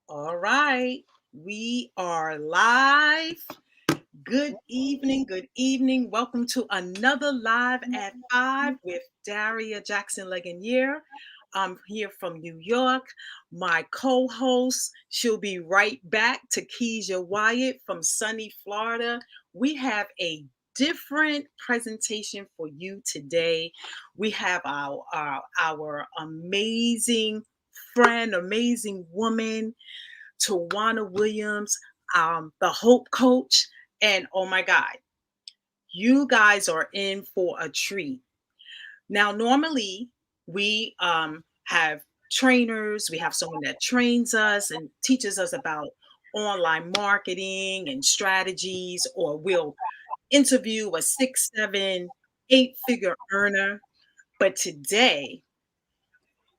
All right, we are live. Good evening, good evening. Welcome to another Live at 5 with Daria Jackson Legagneur. I'm here from New York. My co-host, she'll be right back, Tikeja Wyatt from sunny Florida. We have a different presentation for you today. We have our amazing friend, amazing woman, Tawana Williams, the Hope Coach. And oh my God, you guys are in for a treat. Now, normally we have trainers, we have someone that trains us and teaches us about online marketing and strategies, or we'll interview a 6, 7, 8 figure earner. But today,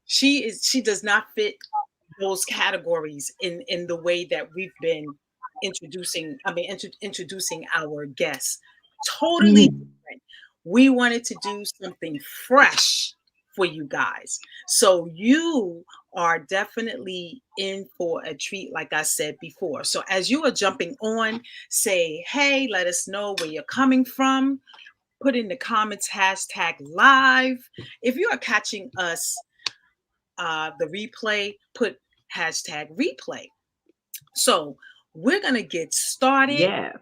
she does not fit those categories in the way that we've been introducing our guests. Totally Mhm. different. We wanted to do something fresh for you guys. So you are definitely in for a treat, like I said before. So as you are jumping on, say, hey, let us know where you're coming from. Put in the comments hashtag live. If you are catching us the replay, put hashtag replay. So we're gonna get started Yeah.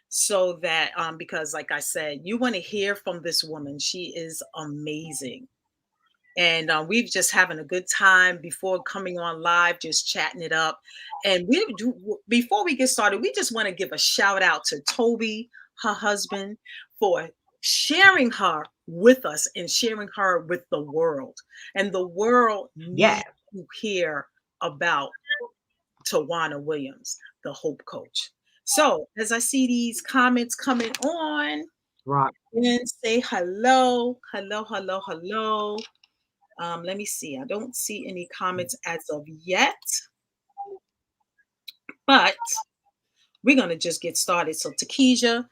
so that because like I said, you want to hear from this woman. She is amazing. And we've just having a good time before coming on live, just chatting it up. And before we get started, we just want to give a shout out to Toby, her husband, for sharing her with us and sharing her with the world. And the world Yeah. needs to hear about Tawana Williams, the Hope Coach. So as I see these comments coming on, Right. and say hello, hello, hello, hello. Let me see. I don't see any comments as of yet, but we're gonna just get started. So Takeja,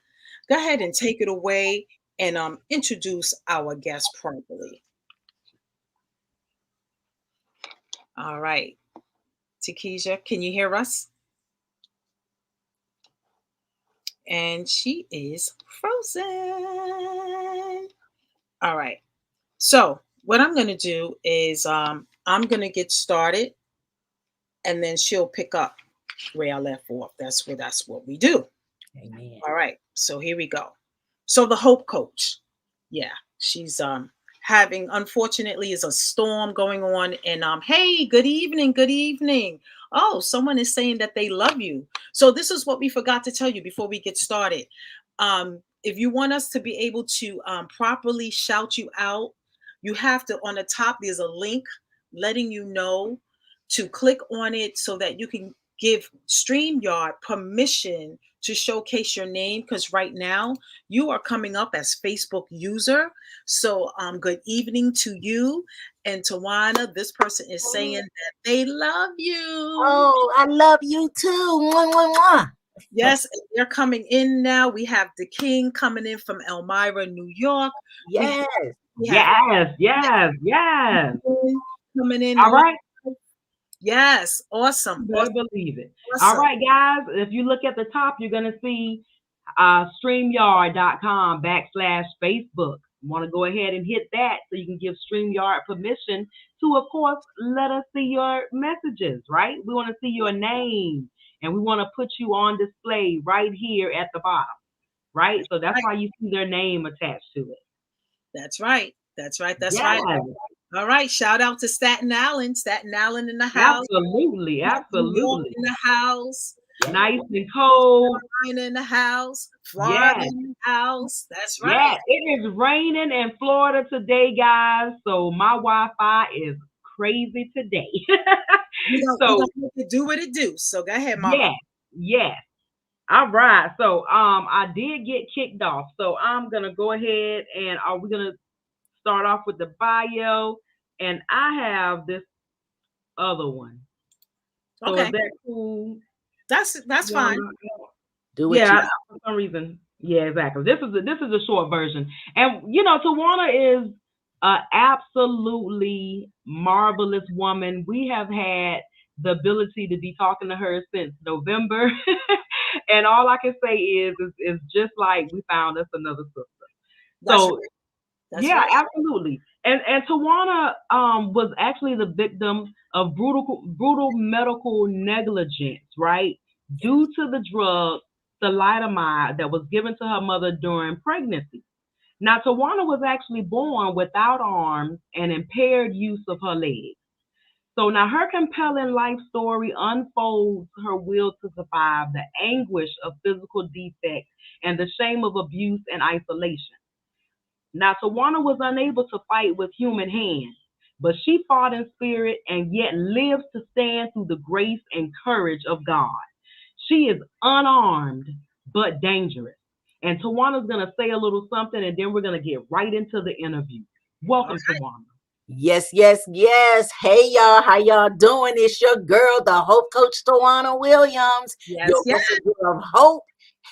go ahead and take it away and introduce our guest properly. All right, Takeja, can you hear us? And she is frozen. All right. So what I'm gonna do is I'm gonna get started, and then she'll pick up where I left off. That's what we do. Amen. All right. So here we go. So the Hope Coach. Yeah, she's having, unfortunately, is a storm going on. And hey, good evening, good evening. Oh, someone is saying that they love you. So this is what we forgot to tell you before we get started. If you want us to be able to properly shout you out, you have to, on the top there's a link letting you know to click on it so that you can give StreamYard permission to showcase your name, because right now you are coming up as Facebook user. So good evening to you. And Tawana, this person is saying that they love you. Oh, I love you too. Mwah, mwah, mwah. Yes, they're coming in now. We have the King coming in from Elmira, New York. We Yes. we have Yes. Yes. Yes. coming in All right. live. Yes, awesome, You better awesome, believe it. All awesome. right, guys. If you look at the top, you're gonna see StreamYard.com/Facebook. You want to go ahead and hit that so you can give StreamYard permission to, of course, let us see your messages, right? We want to see your name and we want to put you on display right here at the bottom, right? So that's Right. why you see their name attached to it. That's right. That's right. That's right. Yes, All right. Shout out to Staten Island. Staten Island in the house. absolutely, New York absolutely. in the house. Nice and cold. Carolina in the house. Florida Yes. in the house. That's right. Yeah, it is raining in Florida today, guys. So my Wi-Fi is crazy today. We So gonna make it do what it do. So go ahead, mama. yes, yes. All right. So I did get kicked off. So I'm gonna go ahead and are we gonna start off with the bio? And I have this other one. So is Okay. that cool? That's fine. Do what Yeah, you for some reason. Yeah, exactly. This is a short version, and Tawana is a absolutely marvelous woman. We have had the ability to be talking to her since November. And all I can say is just like we found us another sister. That's So right. That's yeah, right. absolutely. And Tawana was actually the victim of brutal medical negligence, right? Yes. Due to the drug thalidomide that was given to her mother during pregnancy. Now Tawana was actually born without arms and impaired use of her legs. So now her compelling life story unfolds her will to survive the anguish of physical defect and the shame of abuse and isolation. Now, Tawana was unable to fight with human hands, but she fought in spirit and yet lives to stand through the grace and courage of God. She is unarmed but dangerous. And Tawana's going to say a little something, and then we're going to get right into the interview. Welcome, Okay. Tawana. Yes, yes, yes. Hey, y'all. How y'all doing? It's your girl, the Hope Coach Tawana Williams, Yes. your Yes. messenger of hope,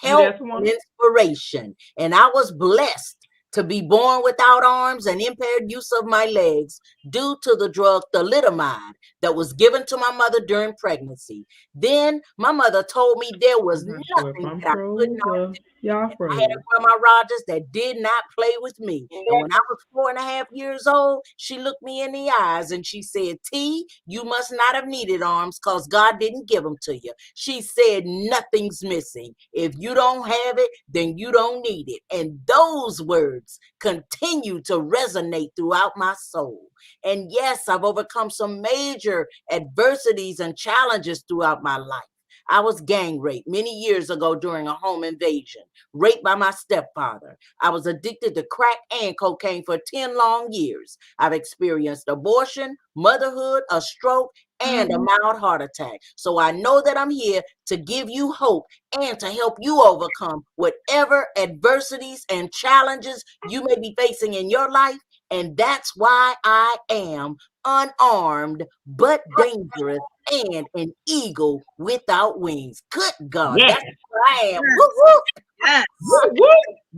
You there, help, and Tawana? inspiration. And I was blessed to be born without arms and impaired use of my legs due to the drug thalidomide that was given to my mother during pregnancy. Then my mother told me there was I'm not sure if nothing I'm that I could froze not. or y'all I had froze. a grandma Rogers that did not play with me. And when I was 4.5 years old, she looked me in the eyes and she said, T, you must not have needed arms because God didn't give them to you. She said, nothing's missing. If you don't have it, then you don't need it. And those words continue to resonate throughout my soul. And yes, I've overcome some major adversities and challenges throughout my life. I was gang raped many years ago during a home invasion, raped by my stepfather. I was addicted to crack and cocaine for 10 long years. I've experienced abortion, motherhood, a stroke, and a Mhm. mild heart attack. So I know that I'm here to give you hope and to help you overcome whatever adversities and challenges you may be facing in your life. And that's why I am unarmed but dangerous and an eagle without wings. Good God, Yes. that's where I am. Woo Yes. woo. Yes. Woo, woo.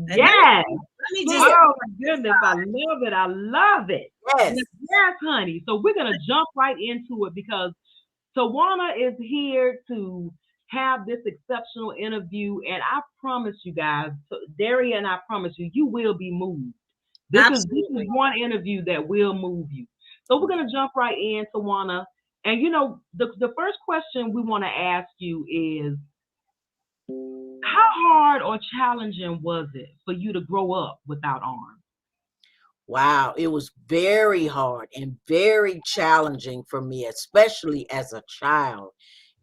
And Yes. let me just Yeah, Oh my goodness, I love it. I love it. yes. Yes, yes, honey. So we're gonna jump right into it because Tawana is here to have this exceptional interview, and I promise you guys, Daria and I promise you, you will be moved. This is absolutely. one interview that will move you. So we're gonna jump right in, Tawana. And the first question we want to ask you is how hard or challenging was it for you to grow up without arms? Wow, it was very hard and very challenging for me, especially as a child.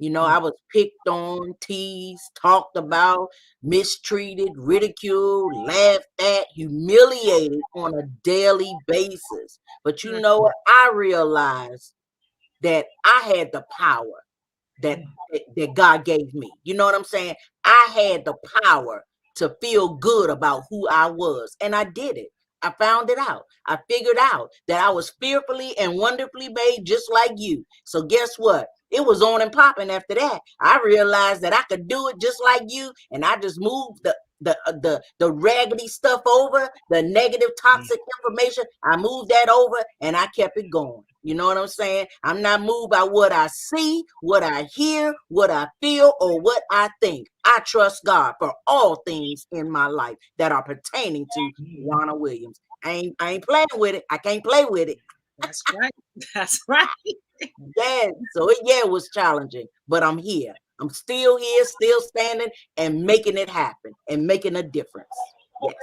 I was picked on, teased, talked about, mistreated, ridiculed, laughed at, humiliated on a daily basis. But you Mm. know what? I realized that I had the power that that God gave me. You know what I'm saying? I had the power to feel good about who I was, and I did it. I found it out. I figured out that I was fearfully and wonderfully made just like you. So guess what? It was on and popping after that. I realized that I could do it just like you, and I just moved the raggedy stuff over, the negative toxic information. I moved that over and I kept it going. You know what I'm saying? I'm not moved by what I see, what I hear, what I feel, or what I think. I trust God for all things in my life that are pertaining to Wana Williams. I ain't playing with it. I can't play with it. That's right. That's right. Yeah. So it was challenging, but I'm here. I'm still here, still standing and making it happen and making a difference. Yes.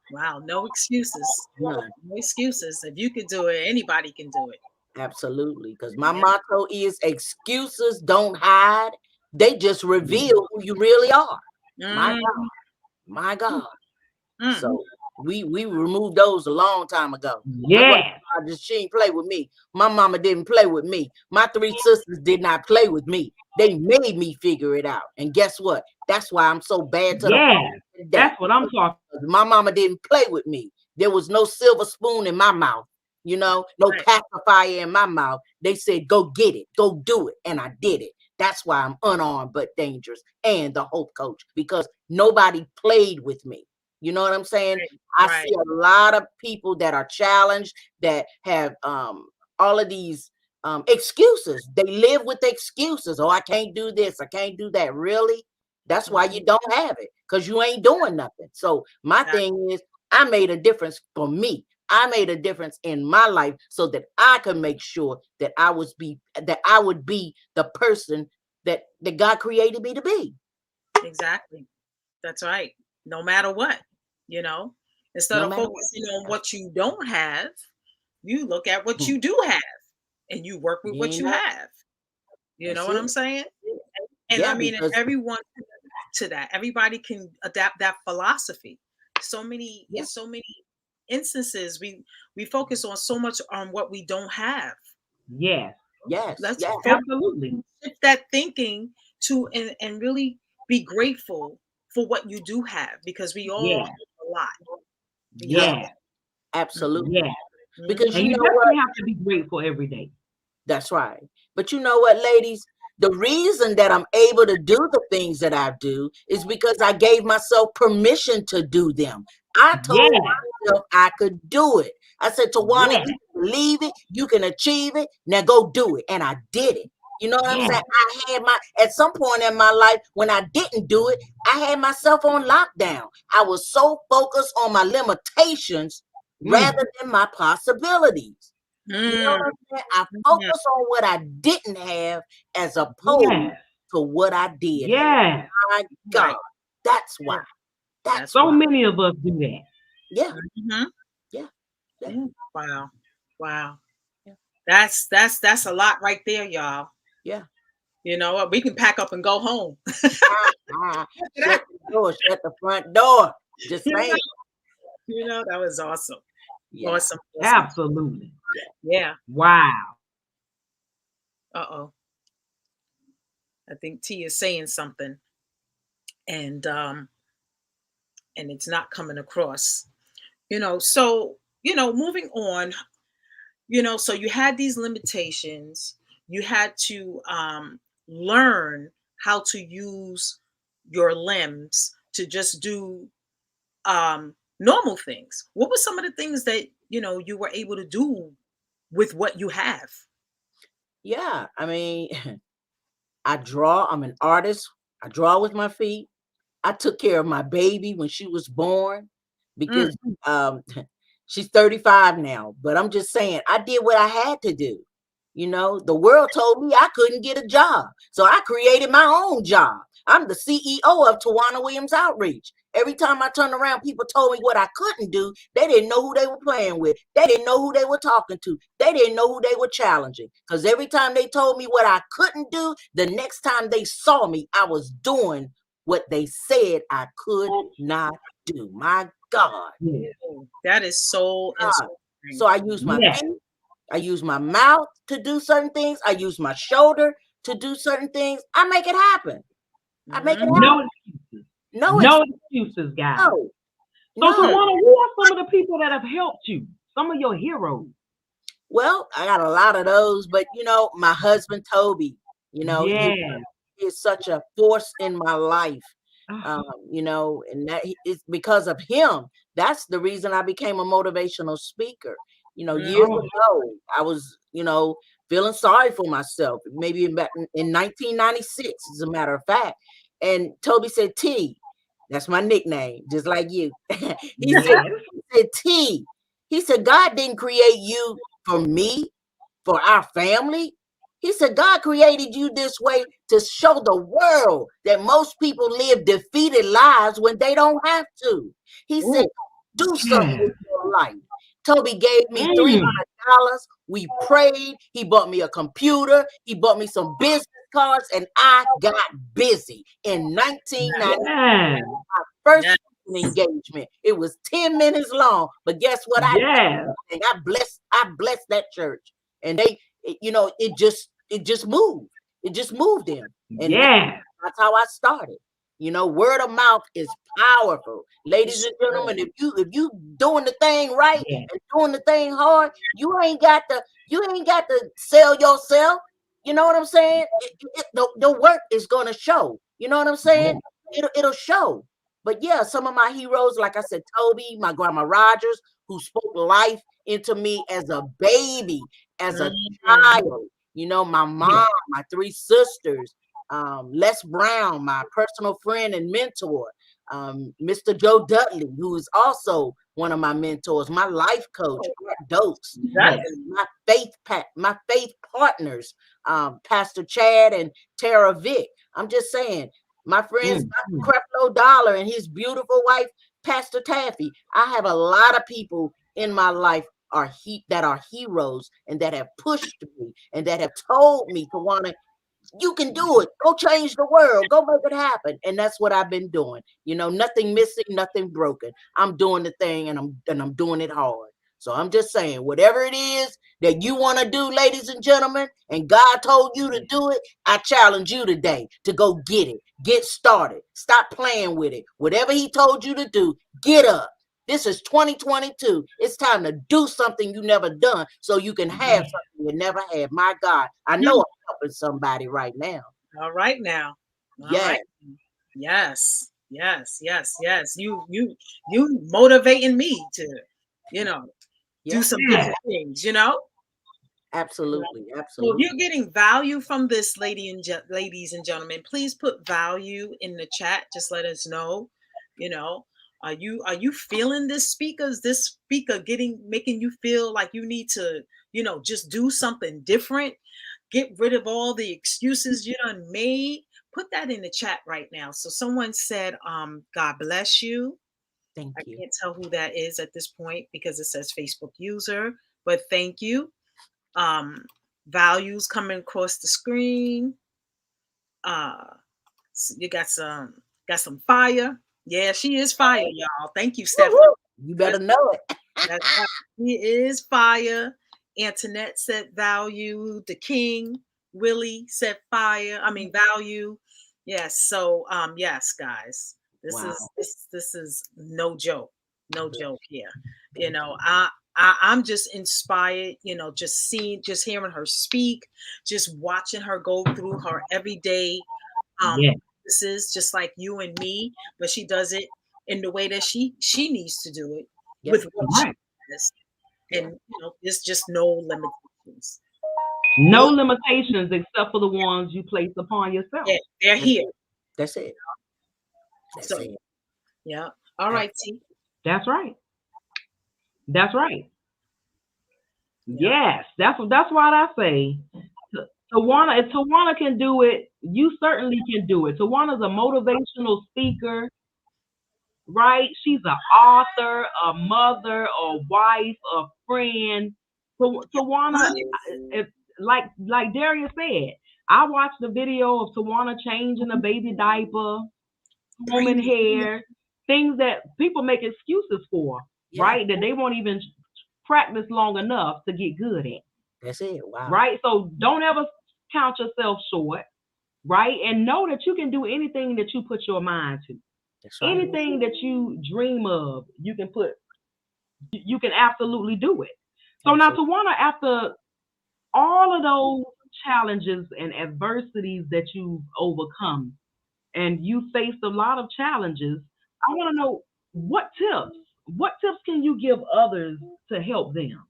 Wow. No excuses. None. No excuses. If you could do it, anybody can do it. Absolutely. Because my Yeah. motto is excuses don't hide. They just reveal who you really are. My Mm, God. My God. mm. So we removed those a long time ago. My Yes. grandma she didn't play with me. My mama didn't play with me. My three sisters did not play with me. They made me figure it out. And guess what? That's why I'm so bad to the Yes. bone today. That's what I'm talking. My mama didn't play with me. There was no silver spoon in my mouth, no Right. pacifier in my mouth. They said, go get it, go do it. And I did it. That's why I'm unarmed but dangerous and the hope coach because nobody played with me. You know what I'm saying? Right. I Right. see a lot of people that are challenged that have all of these excuses. They live with excuses. Oh, I can't do this. I can't do that. Really? That's why you don't have it, because you ain't doing nothing. So my thing is, I made a difference for me. I made a difference in my life so that I could make sure that I would be the person that God created me to be. Exactly. That's right. No matter what, instead No of matter what. focusing on what you don't have, you look at what Hmm. you do have and you work with You what ain't you know. have. You know That's what it. I'm saying? And Yeah, I mean, because everyone can adapt to that. Everybody can adapt that philosophy. yeah, In so many instances, we focus on so much on what we don't have. Yes, yes, Let's yeah, focus, absolutely. shift that thinking to and really be grateful for what you do have, because we all Yes, have a lot. We have yeah, yes, absolutely. yes. Because mhm. And you you know what? definitely have to be grateful every day. That's right. But you know what, ladies? The reason that I'm able to do the things that I do is because I gave myself permission to do them. I told Yes, myself I could do it. I said, Tawana, yes, you can believe it, you can achieve it. Now go do it. And I did it. You know what I'm saying? yes. I had at some point in my life when I didn't do it, I had myself on lockdown. I was so focused on my limitations Mm, rather than my possibilities. You know Mm, what I'm saying? I yeah, focus on what I didn't have as opposed yes, to what I did have. yes. My God, right. that's Yeah, why. That's that's So why. why. many of us do that. Yeah, Mhm. yeah, yeah, Yeah. Wow. Wow. yeah, That's a lot right there, y'all. yeah. You know what? We can pack up and go home. Shut the door, shut the front door. Just you know, saying. that was awesome. Yeah, Awesome. Awesome. Absolutely. yeah. Yeah. Wow. Uh-oh. I think T is saying something, and it's not coming across. Moving on, so you had these limitations. You had to learn how to use your limbs to just do normal things. What were some of the things that you were able to do with what you have? Yeah, I mean, I draw. I'm an artist. I draw with my feet. I took care of my baby when she was born Mm, because um, she's 35 now. But I'm just saying, I did what I had to do. You know, the world told me I couldn't get a job. So I created my own job. I'm the CEO of Tawana Williams Outreach. Every time I turned around, people told me what I couldn't do. They didn't know who they were playing with. They didn't know who they were talking to. They didn't know who they were challenging. Because every time they told me what I couldn't do, the next time they saw me, I was doing what they said I could not do. My God. Yes. that is so God. inspiring. So I use my Yes. feet. I use my mouth to do certain things. I use my shoulder to do certain things. I make it happen. I make it Mhm. happen. No excuses. No, No excuses, guys. no, So, no. Mm, Tawana, who are some of the people that have helped you? Some of your heroes. Well, I got a lot of those, but my husband Toby, he Yes. is such a force in my life. Ah, And it's because of him. That's the reason I became a motivational speaker. Years oh, mhm. ago, I was, feeling sorry for myself, maybe in 1996, as a matter of fact. And Toby said, T, that's my nickname, just like you. he said, yes. T, he said, God didn't create you for me, for our family. He said, God created you this way to show the world that most people live defeated lives when they don't have to. He said, Ooh, do something Yes. with your life. Toby gave me Mm. $300. We prayed. He bought me a computer. He bought me some business cards, and I got busy in 1990. Yes. First yes, engagement. It was 10 minutes long, but guess what I did? Yes. And I blessed that church. And it just moved. It just moved them. And Yes. that's how I started. Word of mouth is powerful. Ladies it's and true. gentlemen, if you doing the thing right Yes. and doing the thing hard, you ain't got to sell yourself. You know what I'm saying? The work is gonna show. You know what I'm saying? Yes. It'll show. But yeah, some of my heroes, like I said, Toby, my grandma Rogers, who spoke life into me as a baby. as a Mhm. child. My mom, my three sisters, Les Brown, my personal friend and mentor, Mr. Joe Dudley, who is also one of my mentors, my life coach, Art Dokes, Yes. my faith partners, Pastor Chad and Tara Vick. I'm just saying, my friends, Dr. Creflo Dollar and his beautiful wife, Pastor Taffy. I have a lot of people in my life that are heroes and that have pushed me and that have told me, Tawana, you can do it. Go change the world. Go make it happen. And that's what I've been doing. Nothing missing, nothing broken. I'm doing the thing, and I'm doing it hard. So I'm just saying, whatever it is that you want to do, ladies and gentlemen, and God told you to do it, I challenge you today to go get it. Get started. Stop playing with it. Whatever he told you to do, get up. This is 2022. It's time to do something you never done so you can have something you never had. My God, I know I'm helping somebody right now. All right now. All Yeah. right. Yes. Yes. Yes. Yes. You motivating me to, do some different things, Absolutely. So if Absolutely. you're getting value from this, ladies and gentlemen, please put value in the chat. Just let us know. You know, are you feeling this speaker? Is this speaker making you feel like you need to, just do something different? Get rid of all the excuses you done made. Put that in the chat right now. So someone said, God bless you. Thank I you. can't tell who that is at this point because it says Facebook user, but thank you. um Values coming across the screen. uh you got some fire. Yeah, she is fire, y'all. Thank you, Stephanie. Woo-hoo. You better That's, know it. that's right. She is fire. Antoinette said value. The King Willie said fire, I mean value. Yes. So yes, guys, this Wow. is this is no joke. No joke here. you Thank know you. i I'm just inspired, just hearing her speak, just watching her go through her everyday Yes. this is just like you and me, but she does it in the way that she needs to do it Yep. with what she Right. has. Yeah. And there's just no limitations. No limitations except for the ones you place upon yourself. Yeah, they're That's here. it. That's it. That's So it. yeah. All right, T. That's right. That's right. Yeah. Yes. That's what I say. Tawana, if Tawana can do it, you certainly can do it. Tawana's a motivational speaker, right? She's an author, a mother, a wife, a friend. So Tawana, if like Daria said, I watched the video of Tawana changing a baby diaper, combing hair, things that people make excuses for, Yeah. right? That they won't even practice long enough to get good at, That's it. Wow. right? So don't ever count yourself short, right? And know that you can do anything that you put your mind to. That's right. Anything that you dream of, you can absolutely do it. So now, Absolutely. Tawana, after all of those challenges and adversities that you've overcome, and you faced a lot of challenges, I want to know what tips can you give others to help them?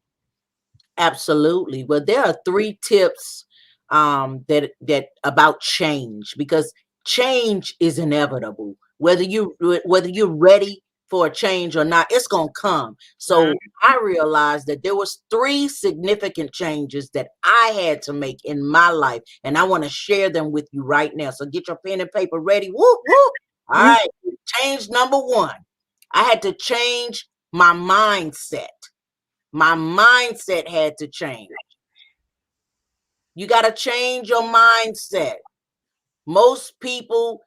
Absolutely. Well, there are 3 tips that about change, because change is inevitable. Whether you're ready for a change or not, it's gonna come. So I realized that there was 3 significant changes that I had to make in my life, and I want to share them with you right now. So get your pen and paper ready. Whoop whoop. All right. Change number 1. I had to change my mindset. My mindset had to change. You got to change your mindset. Most people,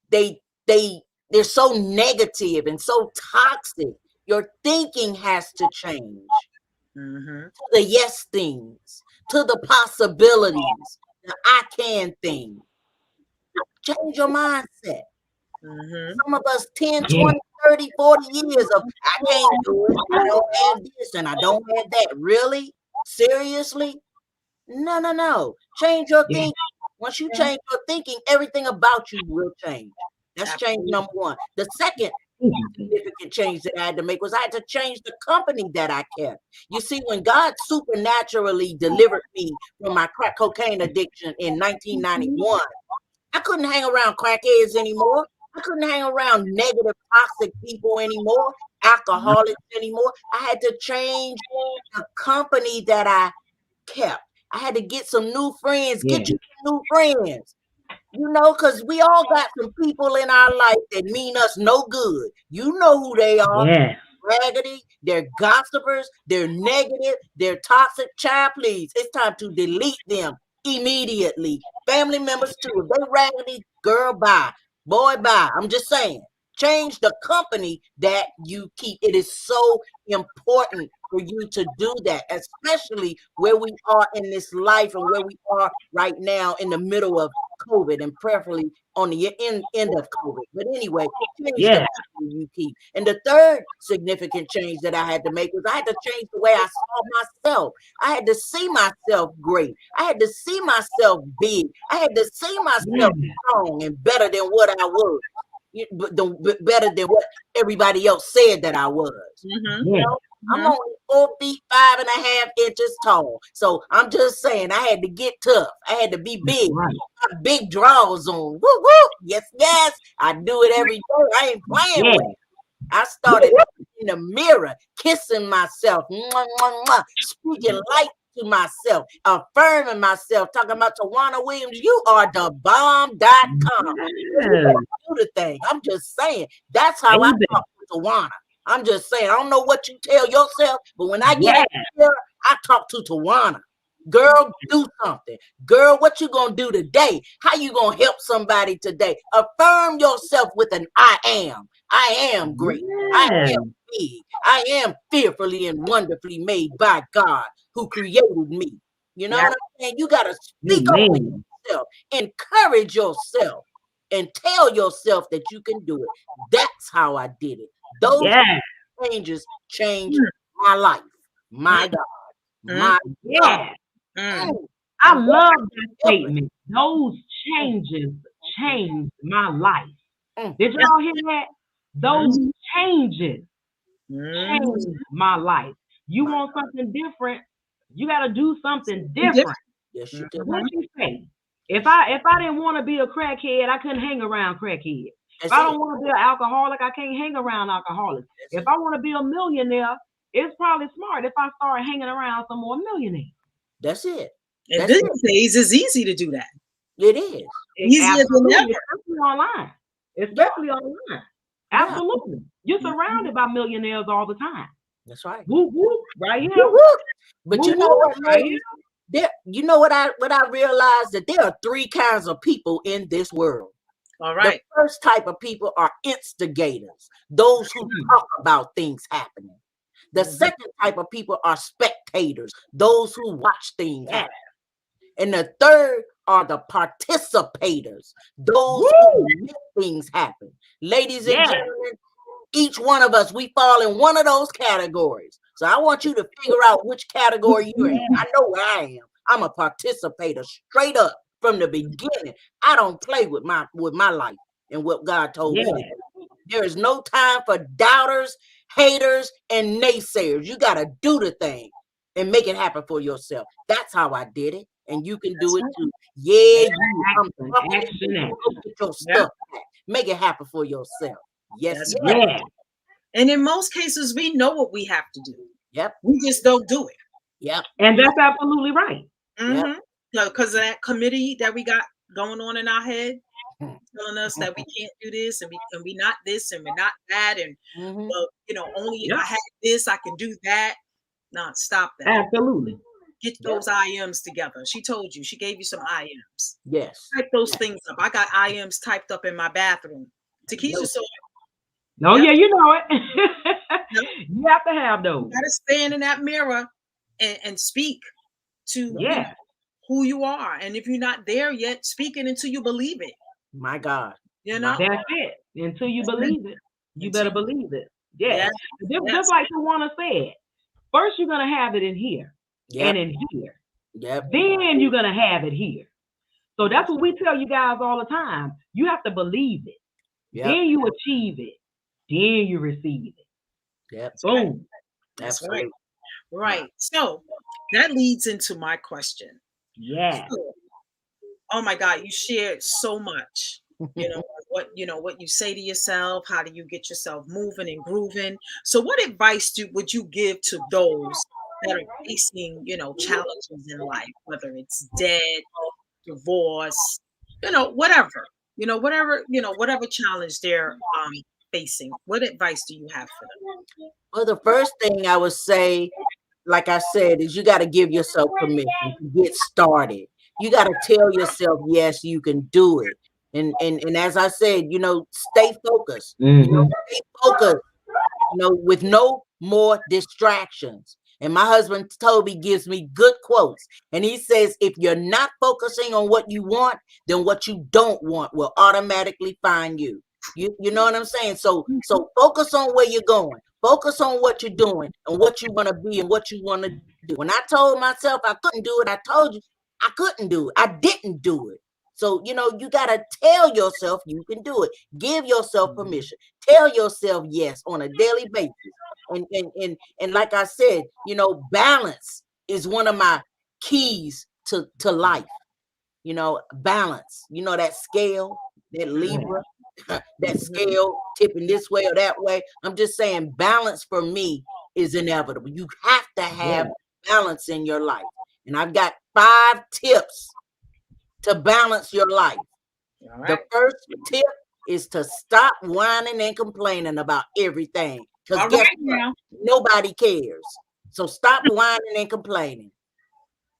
they they they're so negative and so toxic. Your thinking has to change Mm-hmm. to the yes things, to the possibilities, the I can thing. Change your mindset. Mm-hmm. Some of us 10, Yeah. 20, 30, 40 years of I can't do it. I don't have this and I don't have that. Really? Seriously? No, no, no. Change your Yeah. thinking. Once you change your thinking, everything about you will change. That's change Absolutely. number 1. The second significant change that I had to make was I had to change the company that I kept. You see, when God supernaturally delivered me from my crack cocaine addiction in 1991, I couldn't hang around crackheads anymore. I couldn't hang around negative, toxic people anymore, alcoholics anymore. I had to change the company that I kept. I had to get some new friends, get you some new friends. You know, because we all got some people in our life that mean us no good. You know who they are. Yes. Raggedy, they're gossipers, they're negative, they're toxic. Child, please, it's time to delete them immediately. Family members too. If they raggedy, girl, bye. Boy, bye. I'm just saying. Change the company that you keep. It is so important for you to do that, especially where we are in this life and where we are right now in the middle of COVID and preferably on the end of COVID. But anyway, change the company you keep. And the third significant change that I had to make was I had to change the way I saw myself. I had to see myself great. I had to see myself big. I had to see myself strong and better than what I was. Better than what everybody else said that I was. Mm-hmm. You know, I'm only 4 feet 5.5 inches tall. So I'm just saying I had to get tough. I had to be big. Right. Got big draws on. Woo woo. Yes, yes. I do it every day. I ain't playing with it. I started in the mirror, kissing myself, mwah, mwah, mwah, speaking light to myself, affirming myself, talking about Tawana Williams. You are the bomb.com. Do the thing. I'm just saying. That's how I talk to Tawana. I'm just saying. I don't know what you tell yourself, but when I get in here, I talk to Tawana. Girl, do something. Girl, what you gonna do today? How you gonna help somebody today? Affirm yourself with an I am. I am great. I am big. I am fearfully and wonderfully made by God who created me. You know what I'm saying? You gotta speak up for yourself, encourage yourself, and tell yourself that you can do it. That's how I did it. Those changes changed my life. My God. My God. I love that statement. Those changes changed my life. Did y'all hear that? Those changes changed my life. You want something different, you got to do something different. Yes, you do. What you say? If I didn't want to be a crackhead, I couldn't hang around crackheads. If I don't want to be an alcoholic, I can't hang around alcoholics. If I want to be a millionaire, it's probably smart if I start hanging around some more millionaires. That's it. And these days, it's easy to do that. It is. Easier than ever. Especially online. Especially online. Absolutely. You're surrounded by millionaires all the time. That's right. Whoop, whoop, right here. Whoop, whoop. But whoop, you know what, right there, you know what I realized, that there are 3 kinds of people in this world. All right. The first type of people are instigators, those who talk about things happening. The second type of people are spectators, those who watch things happen. And the third are the participators, those who make things happen. Ladies and gentlemen, each one of us, we fall in one of those categories. So I want you to figure out which category you're in. I know where I am. I'm a participator straight up from the beginning. I don't play with my life and what God told me to do. There is no time for doubters, haters, and naysayers. You got to do the thing and make it happen for yourself. That's how I did it. And you can do it too. Yeah, I'm get your stuff back. Make it happen for yourself. Yes, yes. And in most cases, we know what we have to do. Yep. We just don't do it. Yep. And that's absolutely right. Mm-hmm. Because of that committee that we got going on in our head, telling us that we can't do this and we not this and we're not that, and well, only if I had this, I can do that. No, stop that. Absolutely. Get those IMs together. She told you. She gave you some IMs. Yes. Type those things up. I got IMs typed up in my bathroom. Tikeja saw it. No, yeah, you know it. You have to have those. You got to stand in that mirror and speak to who you are. And if you're not there yet, speak it until you believe it. My God. You know? That's it. Until you believe it. You better believe it. Yeah. Just like Tawana said, first you're going to have it in here and in here. Yep. Then you're going to have it here. So that's what we tell you guys all the time. You have to believe it. Yep. Then you achieve it. then you receive it. Yep. That's right. Boom. That's right. Absolutely. Wow. Right. So that leads into my question. Yeah. So, oh my God, you shared so much. What you say to yourself, how do you get yourself moving and grooving? So what advice would you give to those that are facing, challenges in life, whether it's debt, divorce, whatever, whatever challenge they're facing? What advice do you have for them? Well, the first thing I would say, like I said, is you got to give yourself permission to get started. You got to tell yourself, yes, you can do it. And as I said, stay focused. Mm-hmm. Stay focused. With no more distractions. And my husband Toby gives me good quotes. And he says, if you're not focusing on what you want, then what you don't want will automatically find you. You know what I'm saying? So focus on where you're going. Focus on what you're doing and what you want to be and what you want to do. When I told myself I couldn't do it, I told you I couldn't do it. I didn't do it. So, you got to tell yourself you can do it. Give yourself permission. Tell yourself yes on a daily basis. And like I said, balance is one of my keys to life. Balance. That scale, that Libra, that scale tipping this way or that way. I'm just saying balance for me is inevitable. You have to have balance in your life. And I've got 5 tips to balance your life. All The right. first tip is to stop whining and complaining about everything. Because All guess right what? now. Nobody cares. So stop whining and complaining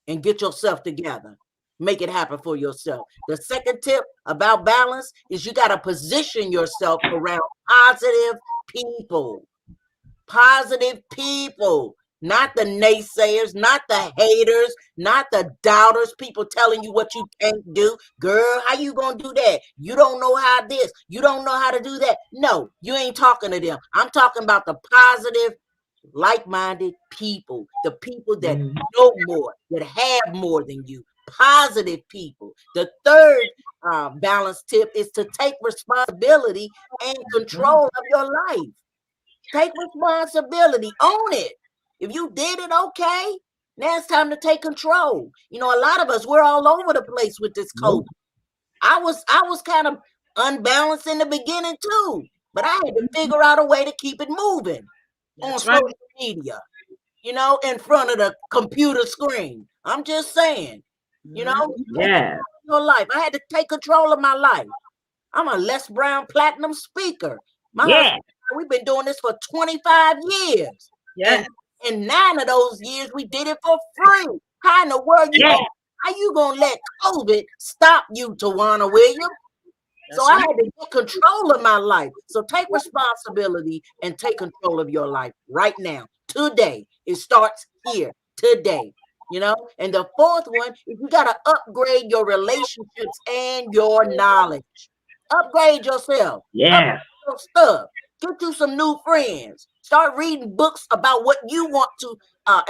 and get yourself together. Make it happen for yourself. The second tip about balance is you got to position yourself around positive people. Positive people. Not the naysayers, not the haters, not the doubters, people telling you what you can't do. Girl, how you gonna do that? You don't know how this, you don't know how to do that. No, you ain't talking to them. I'm talking about the positive, like-minded people, the people that know more, that have more than you, positive people. The third balance tip is to take responsibility and control of your life. Take responsibility. Own it. If you did it, okay. Now it's time to take control. A lot of us, we're all over the place with this COVID. I was kind of unbalanced in the beginning too, but I had to figure out a way to keep it moving on That's right. social media, in front of the computer screen. I'm just saying, take control of your life. I had to take control of my life. I'm a Les Brown Platinum speaker. My husband, we've been doing this for 25 years. Yeah. And 9 of those years we did it for free. How in the world how you gonna let COVID stop you, Tawana Williams? That's So I right. had to get control of my life. So take responsibility and take control of your life right now. Today. It starts here. Today. And the fourth one is you gotta upgrade your relationships and your knowledge. Upgrade yourself. Upgrade your stuff. Get you some new friends. Start reading books about what you want to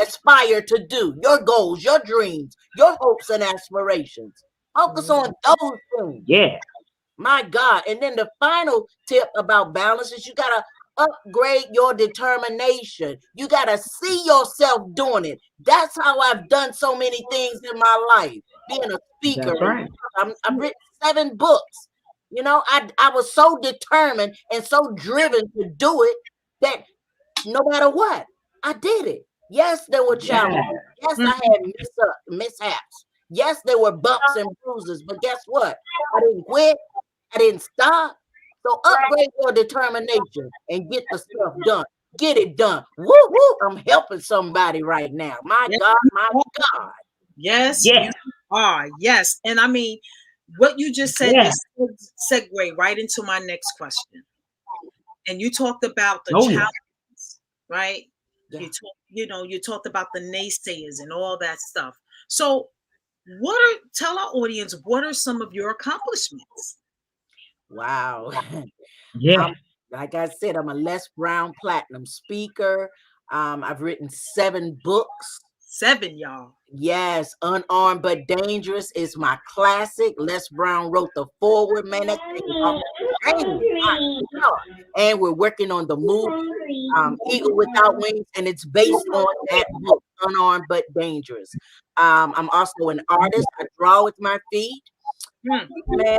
aspire to do. Your goals, your dreams, your hopes and aspirations. Focus on those things. Yeah. My God. And then the final tip about balance is you got to upgrade your determination. You got to see yourself doing it. That's how I've done so many things in my life. Being a speaker. That's right. I've written 7 books. I was so determined and so driven to do it that no matter what, I did it. Yes, there were challenges. Yes, I had mishaps. Yes, there were bumps and bruises. But guess what? I didn't quit. I didn't stop. So upgrade your determination and get the stuff done. Get it done. Woo woo! I'm helping somebody right now. My God, my God. Yes, you are. Yes. And I mean, what you just said just segue right into my next question. And you talked about the challenges, right? Yeah. You talked about the naysayers and all that stuff. So tell our audience, what are some of your accomplishments? Wow. Yeah. Like I said, I'm a Les Brown Platinum speaker. I've written 7 books. 7, y'all. Yes, Unarmed but Dangerous is my classic. Les Brown wrote the foreword, man. That thing is off the Dang, my God. And we're working on the movie, Eagle Without Wings, and it's based on that book, Unarmed But Dangerous. I'm also an artist. I draw with my feet. Man,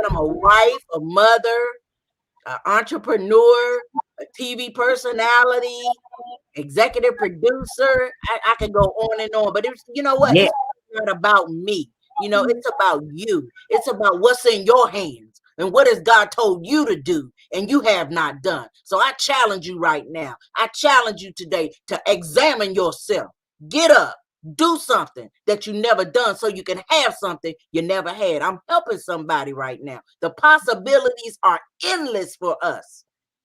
I'm a wife, a mother, an entrepreneur, a TV personality, executive producer. I can go on and on, but it's, you know what? Yeah. It's not about me. You know, it's about you. It's about what's in your hands and what has God told you to do and you have not done. So I challenge you right now. I challenge you today to examine yourself. Get up, do something that you never done so you can have something you never had. I'm helping somebody right now. The possibilities are endless for us.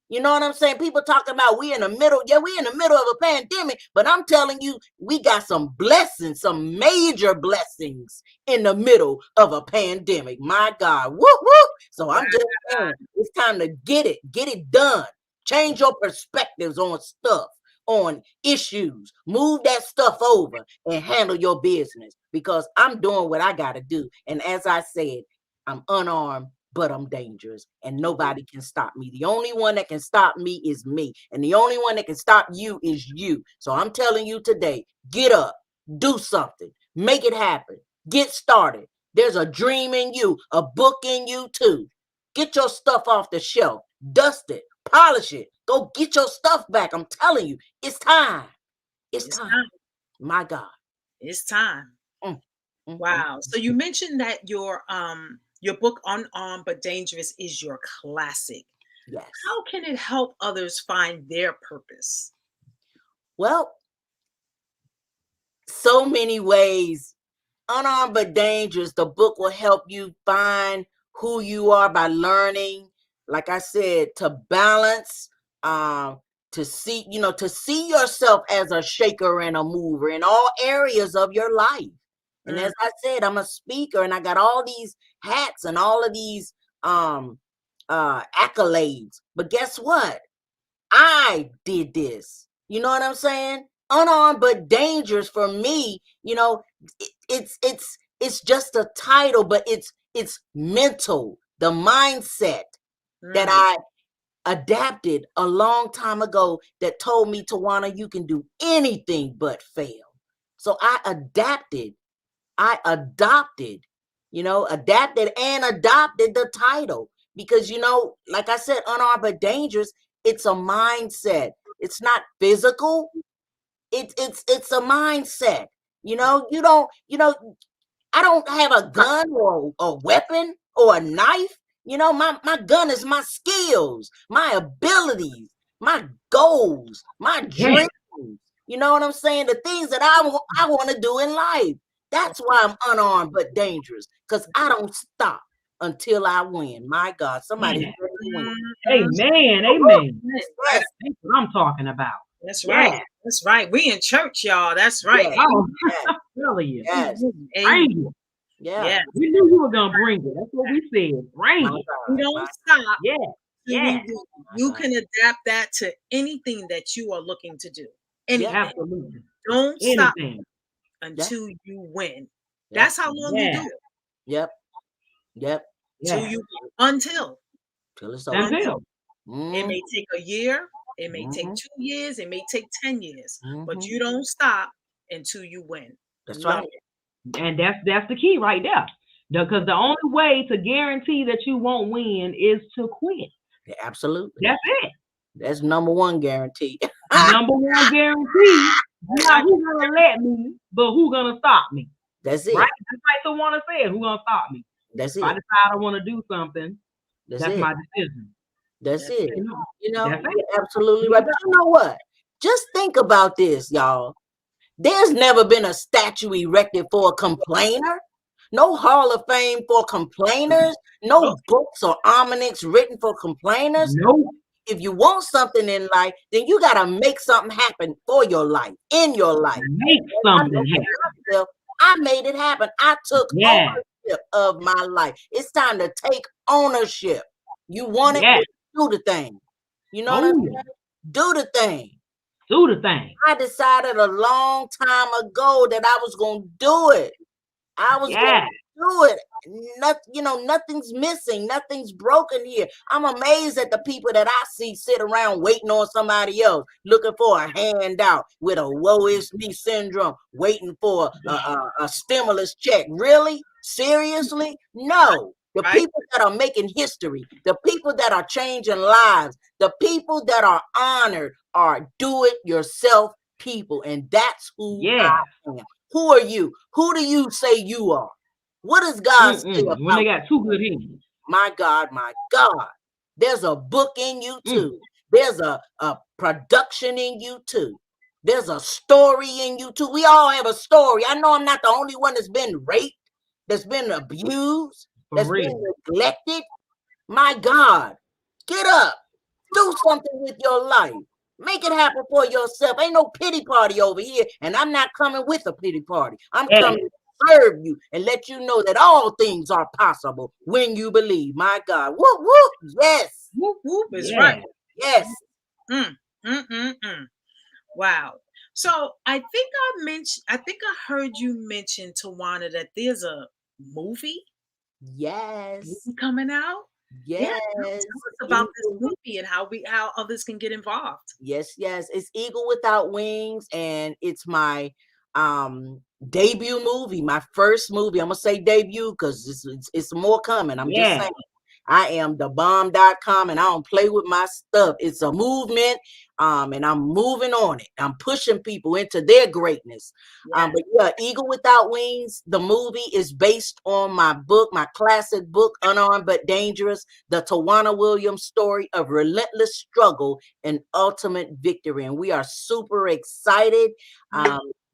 You know what I'm saying? People talking about we in the middle. Yeah, we in the middle of a pandemic, but I'm telling you, we got some blessings, some major blessings in the middle of a pandemic. My God. Woo, woo. So I'm just saying, it's time to get it done. Change your perspectives on stuff, on issues. Move that stuff over and handle your business because I'm doing what I got to do. And as I said, I'm unarmed, but I'm dangerous and nobody can stop me. The only one that can stop me is me. And the only one that can stop you is you. So I'm telling you today, get up, do something, make it happen, get started. There's a dream in you, a book in you too. Get your stuff off the shelf, dust it, polish it, go get your stuff back. I'm telling you, it's time. It's time. My God. It's time. Wow. So you mentioned that your book Unarmed But Dangerous is your classic. Yes. How can it help others find their purpose? Well, so many ways. Unarmed But Dangerous, the book will help you find who you are by learning, like I said, to balance, to see, to see yourself as a shaker and a mover in all areas of your life. And as I said, I'm a speaker and I got all these hats and all of these accolades. But guess what? I did this. You know what I'm saying? Unarmed but dangerous for me, it's just a title, but it's mental, the mindset that I adapted a long time ago that told me, Tawana, you can do anything but fail. So I adopted, adapted and adopted the title because, like I said, unarmed but dangerous, it's a mindset. It's not physical. It's a mindset. I don't have a gun or a weapon or a knife. My gun is my skills, my abilities, my goals, my dreams. You know what I'm saying? The things that I want to do in life. That's why I'm unarmed but dangerous, because I don't stop until I win. My God, somebody's ready to win. Amen. Amen. That's what I'm talking about. That's right. That's right. We in church, y'all. That's right. Yes. Oh, really? Yes. Yeah. We knew you were gonna bring it. That's what we said. Bring it. We don't stop. Yeah. You can adapt that to anything that you are looking to do. Anything. Absolutely. Don't stop until you win. That's how long you do it. Yep. Until it's over. It may take a year, it may take 2 years, it may take 10 years, but you don't stop until you win. That's right. And that's the key right there. Because the only way to guarantee that you won't win is to quit. Yeah, absolutely. That's it. That's number one guarantee. Number one guarantee. Not who's gonna let me, but who's gonna stop me. That's it. Right? Just like Tawana said, who's gonna stop me? That's if it. I decide I want to do something, that's my decision. That's it. That's you're absolutely right. But you know what? Just think about this, y'all. There's never been a statue erected for a complainer. No Hall of Fame for complainers. No books or almanacs written for complainers. Nope. If you want something in life, then you got to make something happen for your life, in your life. Make something happen. I made it happen. I took ownership of my life. It's time to take ownership. You want it? Do the thing. You know what I'm saying? Do the thing. Do the thing. I decided a long time ago that I was going to do it. I was going to do it. Nothing's missing, nothing's broken here. I'm amazed at the people that I see sit around waiting on somebody else, looking for a handout with a woe is me syndrome, waiting for a stimulus check. Really? Seriously? No. The Right. people that are making history, the people that are changing lives, the people that are honored are do-it-yourself people, and that's who Yeah. I am. Who are you? Who do you say you are? What does God say When they about got two good hands. my God, my God? There's a book in you Mm. too. There's a production in you too. There's a story in you too. We all have a story. I know I'm not the only one that's been raped, that's been abused, For that's real. been neglected. My God, get up. Do something with your life. Make it happen for yourself. Ain't no pity party over here. And I'm not coming with a pity party. I'm Yeah. coming to serve you and let you know that all things are possible when you believe. My God. Whoop, whoop. Yes. Whoop whoop is Yeah. right. Yes. Wow. So I think I heard you mention, Tawana, that there's a movie Yes. coming out. Yeah, Yes. tell us about this movie and how others can get involved. Yes. It's Eagle Without Wings, and it's my debut movie, my first movie. I'm gonna say debut because it's more coming. I'm just Yeah. saying. I am the bomb.com, and I don't play with my stuff. It's a movement, and I'm moving on it. I'm pushing people into their greatness. Yeah. But yeah, Eagle Without Wings, the movie is based on my book, my classic book, Unarmed but Dangerous, the Tawana Williams story of relentless struggle and ultimate victory. And we are super excited.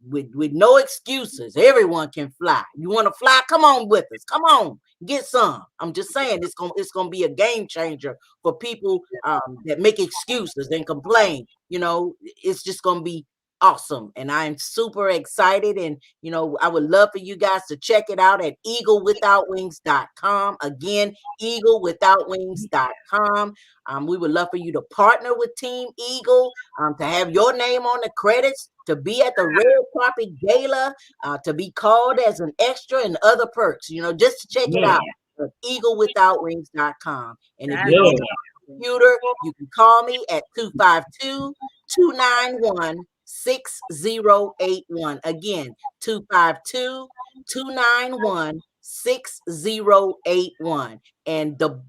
With no excuses. Everyone can fly. You want to fly? Come on with us. Come on, get some. I'm just saying it's gonna be a game changer for people that make excuses and complain. It's just gonna be awesome, and I'm super excited. And I would love for you guys to check it out at eaglewithoutwings.com. Again, eaglewithoutwings.com. We would love for you to partner with Team Eagle, to have your name on the credits, to be at the red carpet gala, to be called as an extra and other perks, just to check it Yeah. out at eaglewithoutwings.com. And if That you don't Yeah. have a computer, you can call me at 252-291-6081. Again, 252-291-6081. And the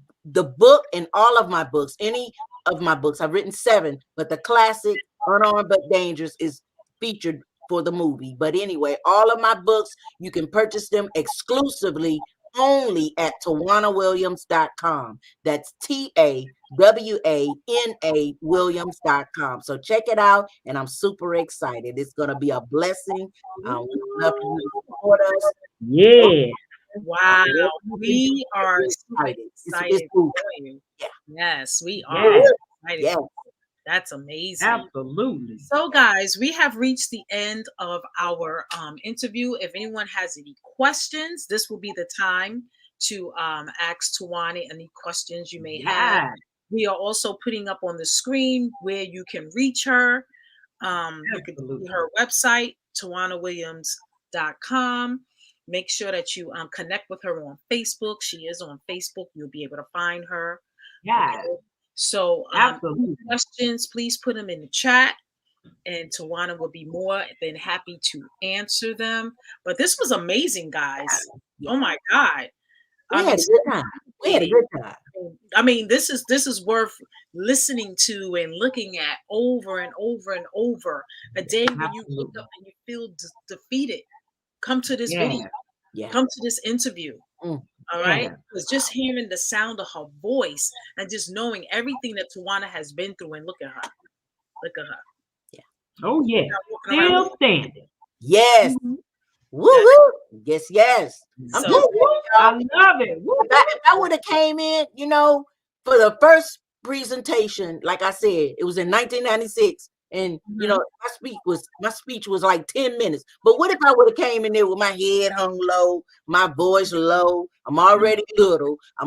book and all of my books, any of my books, I've written 7, but the classic Unarmed but Dangerous is featured for the movie. But anyway, all of my books, you can purchase them exclusively only at tawanawilliams.com. That's TAWANA Williams.com. So check it out, and I'm super excited. It's going to be a blessing. We love for you to support us. Yeah. Wow. We are super excited. excited It's for you. Yeah. Yes, we Yeah. are excited. Yeah. That's amazing. Absolutely. So, guys, we have reached the end of our interview. If anyone has any questions, this will be the time to ask Tawana any questions you may have. Yeah. We are also putting up on the screen where you can reach her. You can see her website, tawanawilliams.com. Make sure that you connect with her on Facebook. She is on Facebook. You'll be able to find her. Yeah. Okay? So, Absolutely. questions, please put them in the chat, and Tawana will be more than happy to answer them. But this was amazing, guys. Yeah. Oh my God. We had a good time. We had a good time. I mean, this is worth listening to and looking at over and over and over. A day when you wake up and you feel defeated, come to this video. Yeah. Come to this interview. Mm. All right. Because just hearing the sound of her voice and just knowing everything that Tawana has been through, and look at her. Look at her. Yeah. Oh yeah. Walking around Still standing. Yes. Woo-hoo. Yes. I'm So- just I love it. Woo. if I would have came in, for the first presentation, like I said, it was in 1996, and my speech was like 10 minutes. But what if I would have came in there with my head hung low, my voice low? I'm already little. I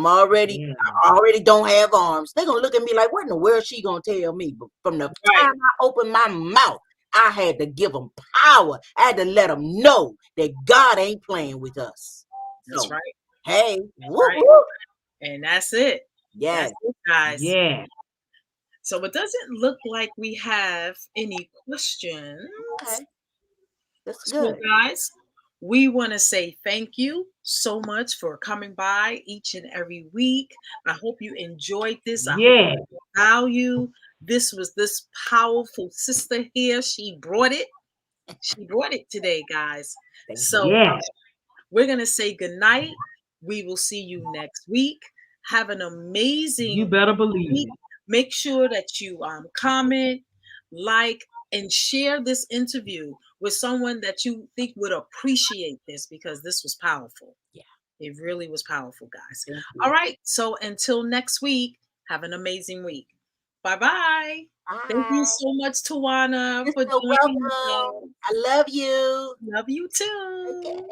already don't have arms. They're gonna look at me like, what in the world is she gonna tell me? But from the time I opened my mouth, I had to give them power. I had to let them know that God ain't playing with us. That's So, right. hey, That's whoop, right. whoop. And that's it. Yes. That's it, guys. Yeah. So it doesn't look like we have any questions. Okay. That's So, good. guys, we want to say thank you so much for coming by each and every week. I hope you enjoyed this. I hope Yeah. you value. This was this powerful sister here. She brought it. She brought it today, guys. Thank you. So Yeah. we're going to say goodnight. We will see you next week. Have an You amazing better believe week. it. Make sure that you comment, like, and share this interview with someone that you think would appreciate this, because this was powerful. Yeah. It really was powerful, guys. Thank All you. right. So until next week, have an amazing week. Bye-bye. Thank you Bye. so much, Tawana, You're for so joining welcome. us. I love you. Love you too. Okay.